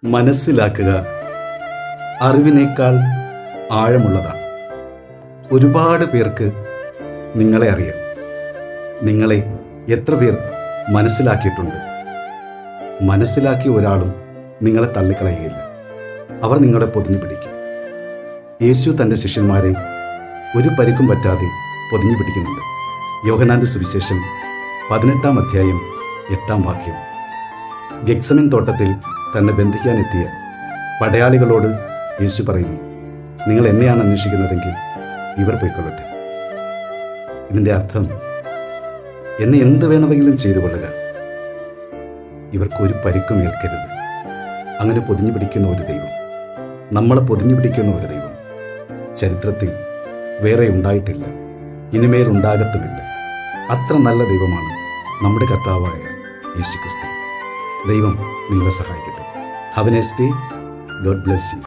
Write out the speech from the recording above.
മനസ്സിലാക്കുക അറിവിനേക്കാൾ ആഴമുള്ളതാണ്. ഒരുപാട് പേർക്ക് നിങ്ങളെ അറിയാം. നിങ്ങളെ എത്ര പേർ മനസ്സിലാക്കിയിട്ടുണ്ട്? മനസ്സിലാക്കിയ ഒരാളും നിങ്ങളെ തള്ളിക്കളയുകയില്ല. അവർ നിങ്ങളെ പൊതിഞ്ഞു പിടിക്കും. യേശു തൻ്റെ ശിഷ്യന്മാരെ ഒരു പരിക്കും പറ്റാതെ പൊതിഞ്ഞു പിടിക്കുന്നുണ്ട്. യോഹന്നാന്റെ സുവിശേഷം 18-ാം അധ്യായം 8-ാം വാക്യം. ഗെത്സമൻ തോട്ടത്തിൽ തന്നെ ബന്ധിക്കാനെത്തിയ പടയാളികളോട് യേശു പറയുന്നു, നിങ്ങൾ എന്നെയാണ് അന്വേഷിക്കുന്നതെങ്കിൽ ഇവർ പോയിക്കൊള്ളട്ടെ. ഇതിൻ്റെ അർത്ഥം, എന്നെ എന്ത് വേണമെങ്കിലും ചെയ്തു കൊള്ളുക, ഇവർക്കൊരു പരിക്കും ഏൽക്കരുത്. അങ്ങനെ പൊതിഞ്ഞു പിടിക്കുന്ന ഒരു ദൈവം, നമ്മളെ പൊതിഞ്ഞു പിടിക്കുന്ന ഒരു ദൈവം ചരിത്രത്തിൽ വേറെ ഉണ്ടായിട്ടില്ല, ഇനിമേൽ ഉണ്ടാകത്തുമില്ല. അത്ര നല്ല ദൈവമാണ് നമ്മുടെ കർത്താവായ യേശുക്രിസ്തു. ദൈവം നിങ്ങളെ സഹായിക്കട്ടെ. Have A nice day. God bless you.